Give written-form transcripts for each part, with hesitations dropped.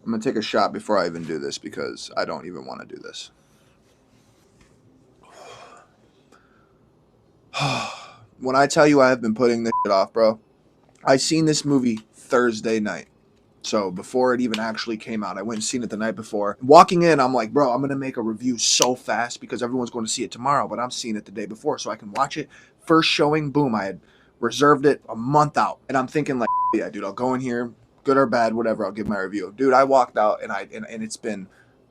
I'm going to take a shot before I even do this because I don't even want to do this. When I tell you I have been putting this shit off, bro, I seen this movie Thursday night. So before it even actually came out, I went and seen it the night before. Walking in, I'm like, bro, I'm going to make a review so fast because everyone's going to see it tomorrow, but I'm seeing it the day before so I can watch it. First showing, boom, I had reserved it a month out. And I'm thinking like, yeah, dude, I'll go in here, good or bad, whatever, I'll give my review. Dude, I walked out and it's been,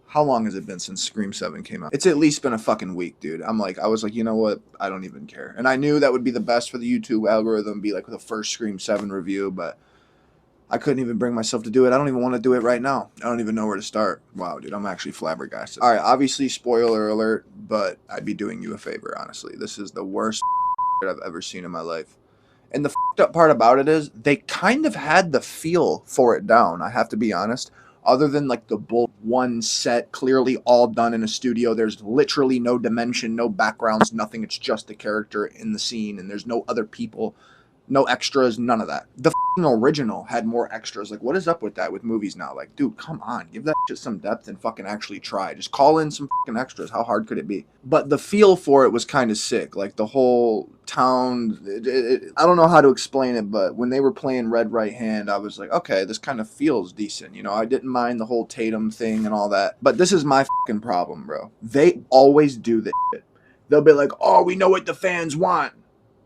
how long has it been since Scream 7 came out? It's at least been a fucking week, dude. I was like, you know what? I don't even care. And I knew that would be the best for the YouTube algorithm, be like the first Scream 7 review, but I couldn't even bring myself to do it. I don't even want to do it right now. I don't even know where to start. Wow, dude, I'm actually flabbergasted. All right, obviously, spoiler alert, but I'd be doing you a favor, honestly. This is the worst I've ever seen in my life. And the fucked up part about it is they kind of had the feel for it down, I have to be honest. Other than like the bull one set, clearly all done in a studio. There's literally no dimension, no backgrounds, nothing. It's just the character in the scene, and there's no other people, no extras, none of that. The original had more extras. Like, what is up with that with movies now? Like, dude, come on, give that shit some depth and fucking actually try. Just call in some fucking extras. How hard could it be? But the feel for it was kind of sick. Like the whole town, I don't know how to explain it, but when they were playing Red Right Hand, I was like, okay, this kind of feels decent. You know, I didn't mind the whole Tatum thing and all that. But this is my fucking problem, bro. They always do this shit. They'll be like, oh, we know what the fans want,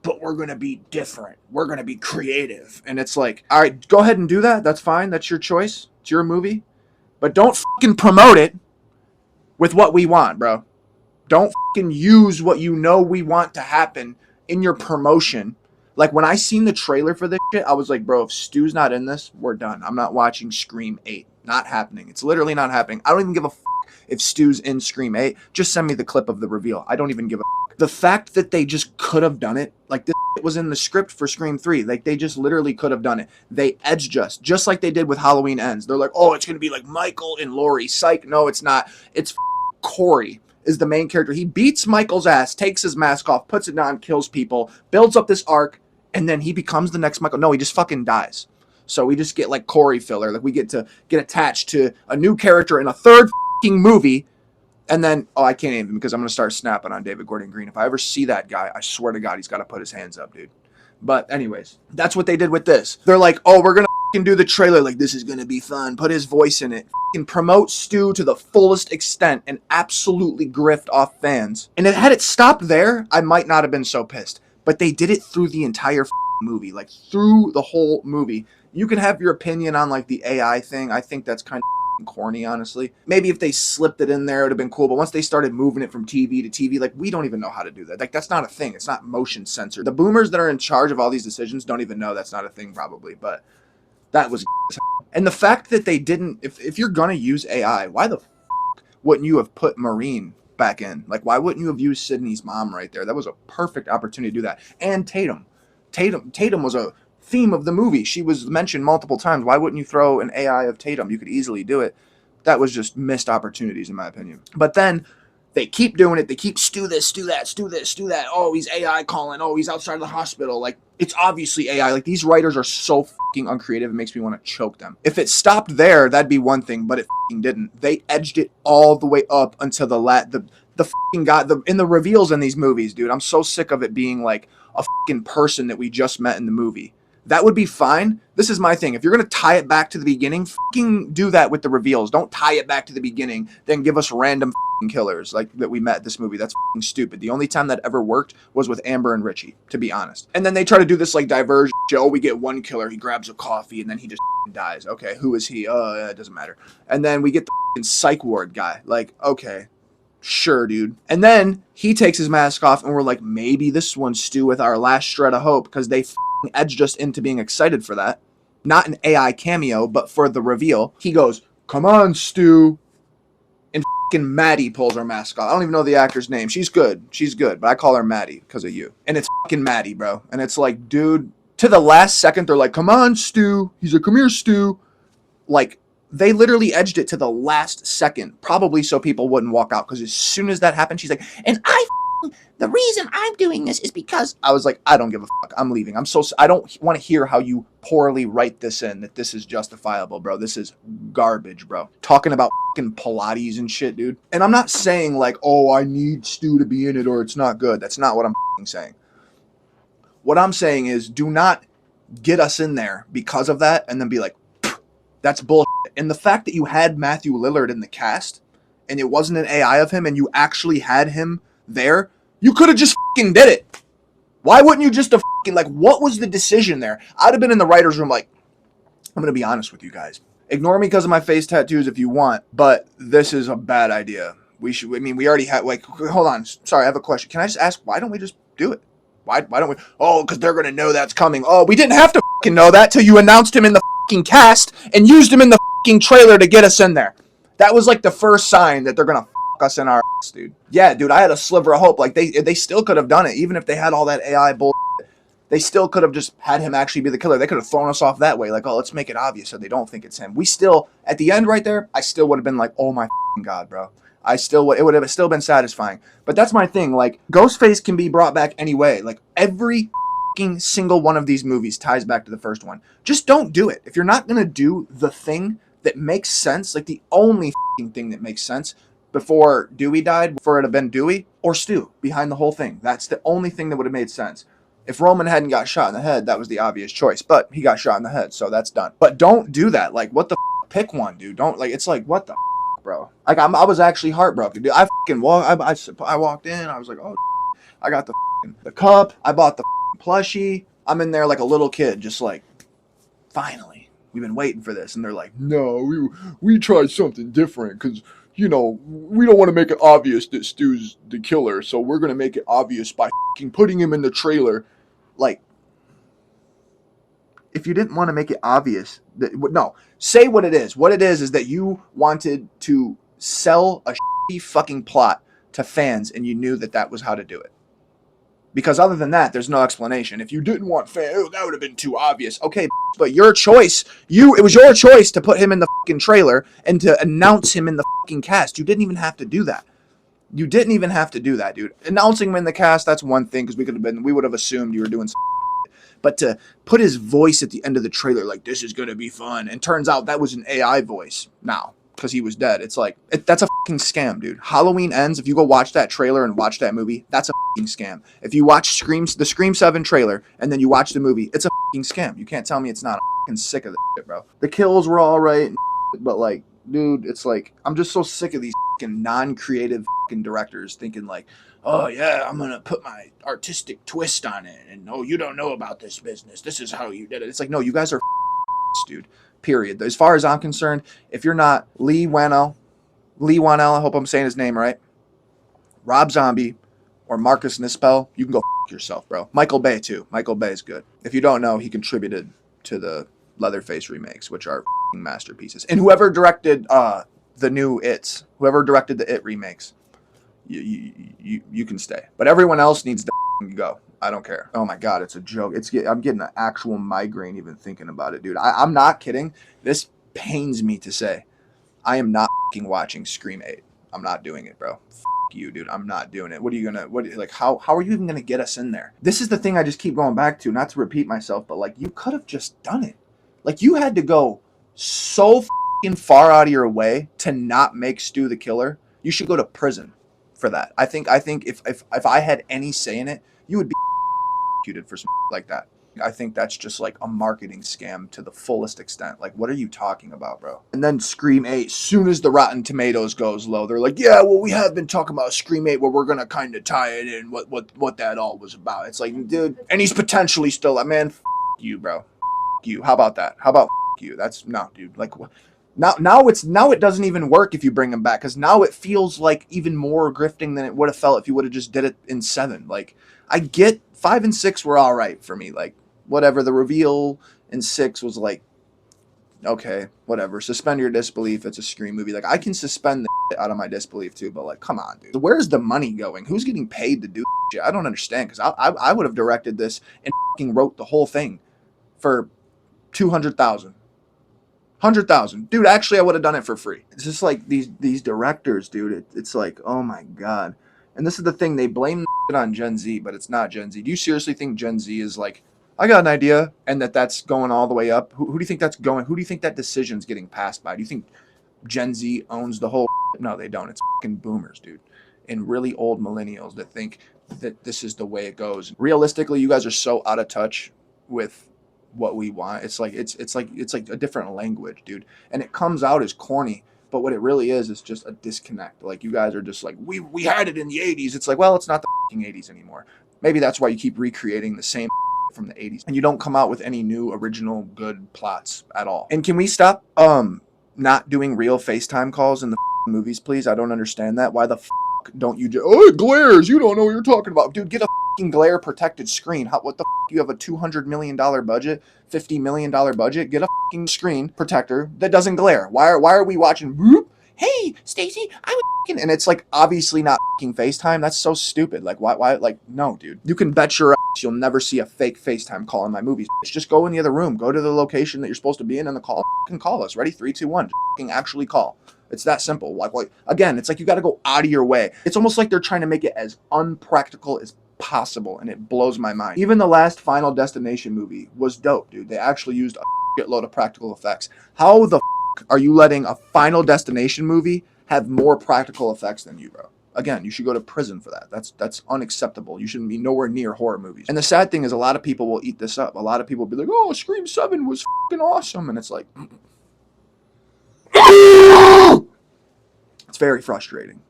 but we're going to be different. We're going to be creative. And it's like, all right, go ahead and do that. That's fine. That's your choice. It's your movie. But don't fucking promote it with what we want, bro. Don't fucking use what you know we want to happen in your promotion. Like, when I seen the trailer for this shit, I was like, bro, if Stu's not in this, we're done. I'm not watching Scream 8. Not happening. It's literally not happening. I don't even give a if Stu's in Scream 8. Just send me the clip of the reveal. I don't even give a the fact that they just could have done it, like this was in the script for Scream 3. Like, they just literally could have done it. They edged us, just like they did with Halloween Ends. They're like, oh, it's going to be like Michael and Laurie. Psych. No, it's not. It's Corey is the main character. He beats Michael's ass, takes his mask off, puts it on, kills people, builds up this arc, and then he becomes the next Michael. No, he just fucking dies. So we just get like Corey filler. Like, we get to get attached to a new character in a third fucking movie. And then, oh, I can't even because I'm going to start snapping on David Gordon Green. If I ever see that guy, I swear to God, he's got to put his hands up, dude. But anyways, that's what they did with this. They're like, oh, we're going to do the trailer. Like, this is going to be fun. Put his voice in it. Promote Stu to the fullest extent and absolutely grift off fans. And had it stopped there, I might not have been so pissed. But they did it through the entire movie. Like, through the whole movie. You can have your opinion on, like, the AI thing. I think that's kind of corny, honestly. Maybe if they slipped it in there, it would have been cool. But once they started moving it from TV to TV, like, we don't even know how to do that. Like, that's not a thing. It's not motion censored. The boomers that are in charge of all these decisions don't even know that's not a thing, probably. But that was and the fact that they didn't, if you're gonna use AI, why the wouldn't you have put Maureen back in? Like, why wouldn't you have used Sydney's mom right there? That was a perfect opportunity to do that. And Tatum was a theme of the movie. She was mentioned multiple times. Why wouldn't you throw an AI of Tatum? You could easily do it. That was just missed opportunities, in my opinion. But then they keep doing it. They keep Stu this, Stu that, Stu this, Stu that. Oh, he's AI calling. Oh, he's outside of the hospital. Like, it's obviously AI. Like, these writers are so fucking uncreative. It makes me want to choke them. If it stopped there, that'd be one thing, but it fucking didn't. They edged it all the way up until the fucking guy in the reveals in these movies, dude. I'm so sick of it being like a fucking person that we just met in the movie. That would be fine. This is my thing. If you're going to tie it back to the beginning, fucking do that with the reveals. Don't tie it back to the beginning, then give us random fucking killers like that we met this movie. That's fucking stupid. The only time that ever worked was with Amber and Richie, to be honest. And then they try to do this like diversion. Oh, we get one killer. He grabs a coffee and then he just dies. Okay, who is he? Oh, it doesn't matter. And then we get the psych ward guy. Like, okay, sure, dude. And then he takes his mask off and we're like, maybe this one's Stu with our last shred of hope because they edged us into being excited for that. Not an AI cameo, but for the reveal. He goes, come on, Stu. And fucking Maddie pulls her mask off. I don't even know the actor's name. She's good, but I call her Maddie because of you. And it's fucking Maddie, bro. And it's like, dude, to the last second, they're like, come on, Stu. He's like, come here, Stu. Like, they literally edged it to the last second, probably so people wouldn't walk out. Because as soon as that happened, she's like, and I The reason I'm doing this is because I was like, I don't give a fuck. I'm leaving. I don't want to hear how you poorly write this in, that this is justifiable, bro. This is garbage, bro. Talking about fucking Pilates and shit, dude. And I'm not saying like, oh, I need Stu to be in it or it's not good. That's not what I'm saying. What I'm saying is, do not get us in there because of that and then be like, that's bullshit. And the fact that you had Matthew Lillard in the cast and it wasn't an AI of him and you actually had him there, you could have just fucking did it. Why wouldn't you just have fucking, like, what was the decision there? I'd have been in the writer's room like, I'm going to be honest with you guys. Ignore me because of my face tattoos if you want, but this is a bad idea. We already had, like, hold on. Sorry, I have a question. Can I just ask, why don't we just do it? Why don't we? Oh, because they're going to know that's coming. Oh, we didn't have to fucking know that till you announced him in the fucking cast and used him in the fucking trailer to get us in there. That was like the first sign that they're going to fuck us in our ass, dude. Yeah, dude, I had a sliver of hope. Like, they still could have done it, even if they had all that AI bull. They still could have just had him actually be the killer. They could have thrown us off that way. Like, oh, let's make it obvious so they don't think it's him. We still, at the end right there, I still would have been like, oh my God, bro. It would have still been satisfying. But that's my thing. Like, Ghostface can be brought back anyway. Like, every single one of these movies ties back to the first one. Just don't do it. If you're not going to do the thing that makes sense, like the only thing that makes sense before Dewey died, before it had been Dewey or Stu behind the whole thing. That's the only thing that would have made sense. If Roman hadn't got shot in the head, that was the obvious choice. But he got shot in the head, so that's done. But don't do that. Like, what the pick one, dude. Don't, like, it's like, what the bro? Like, I was actually heartbroken, dude. I walked in, I was like, oh, I got the cup, I bought the plushie. I'm in there like a little kid, just like, finally, we've been waiting for this. And they're like, no, we tried something different because, you know, we don't want to make it obvious that Stu's the killer, so we're going to make it obvious by putting him in the trailer. Like, if you didn't want to make it obvious, no, say what it is. What it is that you wanted to sell a shitty fucking plot to fans and you knew that that was how to do it. Because other than that, there's no explanation. If you didn't want fans, oh, that would have been too obvious. Okay, but your choice, it was your choice to put him in the fucking trailer and to announce him in the fucking cast. You didn't even have to do that. You didn't even have to do that, dude. Announcing him in the cast, that's one thing, because we would have assumed you were doing some. But to put his voice at the end of the trailer, like, this is going to be fun, and turns out that was an AI voice now, because he was dead. It's like, that's a fucking scam, dude. Halloween Ends, if you go watch that trailer and watch that movie, that's a fucking scam. If you watch the Scream 7 trailer, and then you watch the movie, it's a fucking scam. You can't tell me it's not. I'm fucking sick of this shit, bro. The kills were alright, but, like, dude, it's like, I'm just so sick of these fucking non-creative fucking directors thinking like, oh yeah, I'm gonna put my artistic twist on it, and oh, you don't know about this business. This is how you did it. It's like, no, you guys are dude. Period. As far as I'm concerned, if you're not Lee Whannell, I hope I'm saying his name right, Rob Zombie, or Marcus Nispel, you can go yourself, bro. Michael Bay too. Michael Bay is good. If you don't know, he contributed to the Leatherface remakes, which are masterpieces. And whoever directed the new whoever directed the It remakes, you can stay. But everyone else needs to go. I don't care. Oh my God, it's a joke. I'm getting an actual migraine even thinking about it, dude. I'm not kidding. This pains me to say. I am not watching Scream 8. I'm not doing it, bro. You, dude. I'm not doing it. How are you even gonna get us in there? This is the thing I just keep going back to, not to repeat myself, but like, you could have just done it. Like, you had to go so far out of your way to not make Stu the killer. You should go to prison for that. I think if I had any say in it, you would be executed for something like that. I think that's just like a marketing scam to the fullest extent. Like, what are you talking about, bro? And then Scream 8, soon as the Rotten Tomatoes goes low, they're like, yeah, well, we have been talking about Scream 8 where we're going to kind of tie it in what that all was about. It's like, dude, and he's potentially still, man, you, bro. You. How about that? How about you? That's not, dude. Like, now it doesn't even work if you bring him back, because now it feels like even more grifting than it would have felt if you would have just did it in 7. Like, I get 5 and 6 were all right for me. Like, whatever, the reveal in 6 was like, okay, whatever. Suspend your disbelief. It's a Scream movie. Like, I can suspend the out of my disbelief too, but like, come on, dude. Where's the money going? Who's getting paid to do shit? I don't understand, because I would have directed this and wrote the whole thing for 200,000. 100,000, dude. Actually, I would have done it for free. It's just like these directors, dude. It's like, oh my God. And this is the thing, they blame it on Gen Z, but it's not Gen Z. Do you seriously think Gen Z is like, I got an idea, and that's going all the way up? Who do you think that's going? Who do you think that decision's getting passed by? Do you think Gen Z owns the whole? No, they don't. It's fucking boomers, dude, and really old millennials that think that this is the way it goes. Realistically, you guys are so out of touch with what we want. It's like a different language, dude, and it comes out as corny. But what it really is just a disconnect. Like, you guys are just like, we had it in the 80s. It's like, well, it's not the 80s anymore. Maybe that's why you keep recreating the same from the 80s and you don't come out with any new original good plots at all. And can we stop not doing real FaceTime calls in the movies, please? I don't understand that. Why the don't you oh, it glares, you don't know what you're talking about, dude. Get a glare protected screen. What the you have a $200 million budget, $50 million budget? Get a screen protector that doesn't glare. Why are we watching whoop, hey Stacy, I was and it's like obviously not FaceTime? That's so stupid. Like, why like, no, dude. You can bet your ass you'll never see a fake FaceTime call in my movies. Just go in the other room, go to the location that you're supposed to be in, and the call can call us. Ready? 3, 2, 1. Actually call. It's that simple. Like again, it's like you got to go out of your way. It's almost like they're trying to make it as unpractical as possible, and it blows my mind. Even the last Final Destination movie was dope, dude. They actually used a shitload of practical effects. How the are you letting a Final Destination movie have more practical effects than you, bro? Again, you should go to prison for that. That's unacceptable. You shouldn't be nowhere near horror movies. And the sad thing is, a lot of people will eat this up. A lot of people will be like, "Oh, Scream 7 was fucking awesome," and it's like, it's very frustrating.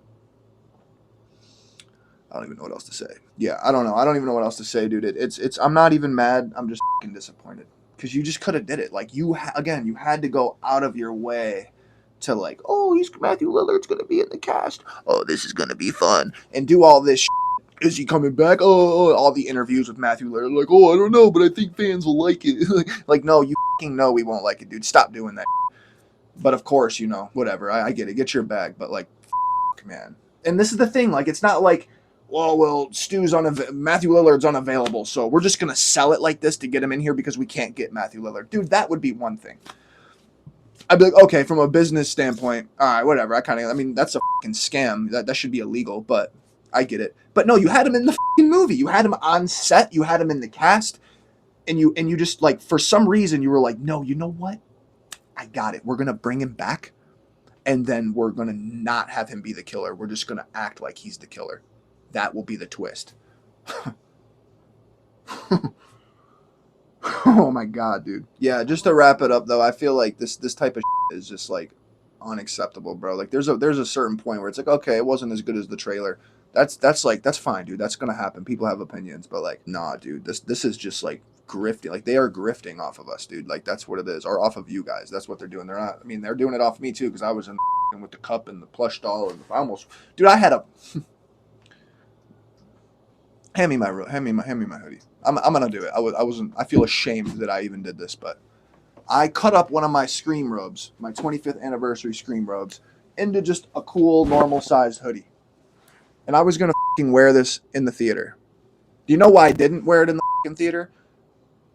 I don't even know what else to say. Yeah, I don't know. I don't even know what else to say, dude. It's. I'm not even mad. I'm just fucking disappointed because you just could have did it. Like, you had to go out of your way to, like, oh, he's Matthew Lillard's gonna be in the cast. Oh, this is gonna be fun, and do all this. Is he coming back? Oh, all the interviews with Matthew Lillard, like, oh, I don't know, but I think fans will like it. Like, no, you fucking know we won't like it, dude. Stop doing that. But of course, whatever. I get it. Get your bag, but like, man. And this is the thing. Like, it's not like, well, Matthew Lillard's unavailable, so we're just gonna sell it like this to get him in here because we can't get Matthew Lillard. Dude, that would be one thing. I'd be like, okay, from a business standpoint, all right, whatever. I mean, that's a fucking scam. That should be illegal, but I get it. But no, you had him in the fucking movie. You had him on set. You had him in the cast, and you just, like, for some reason you were like, no, you know what? I got it. We're gonna bring him back, and then we're gonna not have him be the killer. We're just gonna act like he's the killer. That will be the twist. Oh my god, dude. Yeah, just to wrap it up though, I feel like this type of shit is just, like, unacceptable, bro. Like, there's a certain point where it's like, okay, it wasn't as good as the trailer. That's fine, dude. That's gonna happen. People have opinions, but, like, nah, dude. This is just, like, grifting. Like, they are grifting off of us, dude. Like, that's what it is, or off of you guys. That's what they're doing. They're not. I mean, they're doing it off of me too, because I was in with the cup and the plush doll, and I almost, dude. I had a. Hand me my hoodie. I'm gonna do it. I feel ashamed that I even did this, but I cut up one of my Scream robes, my 25th anniversary Scream robes, into just a cool, normal sized hoodie. And I was gonna wear this in the theater. Do you know why I didn't wear it in the theater?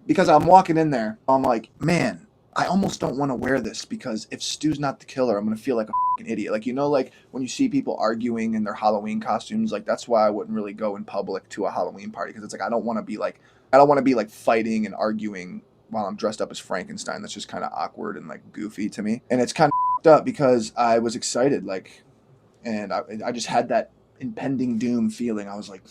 Because I'm walking in there, I'm like, man, I almost don't want to wear this because if Stu's not the killer, I'm gonna feel like a idiot. Like, like when you see people arguing in their Halloween costumes, like, that's why I wouldn't really go in public to a Halloween party, because it's like I don't want to be like fighting and arguing while I'm dressed up as Frankenstein. That's just kind of awkward and, like, goofy to me. And it's kind of up because I was excited, like, and I just had that impending doom feeling. I was like,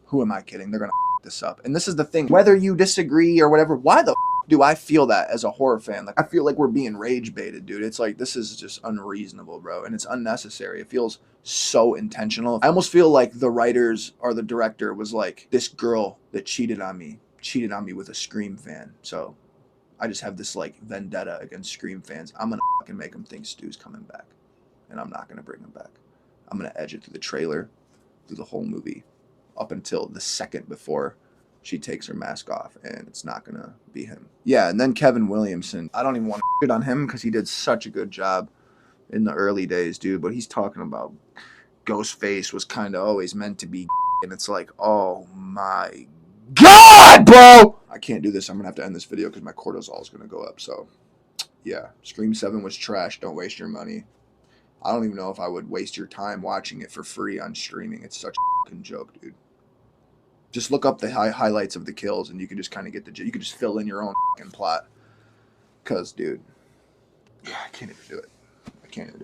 who am I kidding? They're gonna this up. And this is the thing. Whether you disagree or whatever, why the do I feel that as a horror fan? Like, I feel like we're being rage baited, dude. It's like, this is just unreasonable, bro. And it's unnecessary. It feels so intentional. I almost feel like the writers or the director was like, this girl that cheated on me with a Scream fan. So I just have this, like, vendetta against Scream fans. I'm gonna fucking make them think Stu's coming back. And I'm not gonna bring him back. I'm gonna edge it through the trailer, through the whole movie, up until the second before she takes her mask off, and it's not gonna be him. Yeah, and then Kevin Williamson. I don't even want to shit on him because he did such a good job in the early days, dude. But he's talking about Ghostface was kind of always meant to be, and it's like, oh my god, bro! I can't do this. I'm gonna have to end this video because my cortisol is gonna go up. So, yeah, Scream 7 was trash. Don't waste your money. I don't even know if I would waste your time watching it for free on streaming. It's such a fucking joke, dude. Just look up the highlights of the kills, and you can just kind of get you can just fill in your own fucking plot. Cause, dude, yeah, I can't even do it. I can't even do it.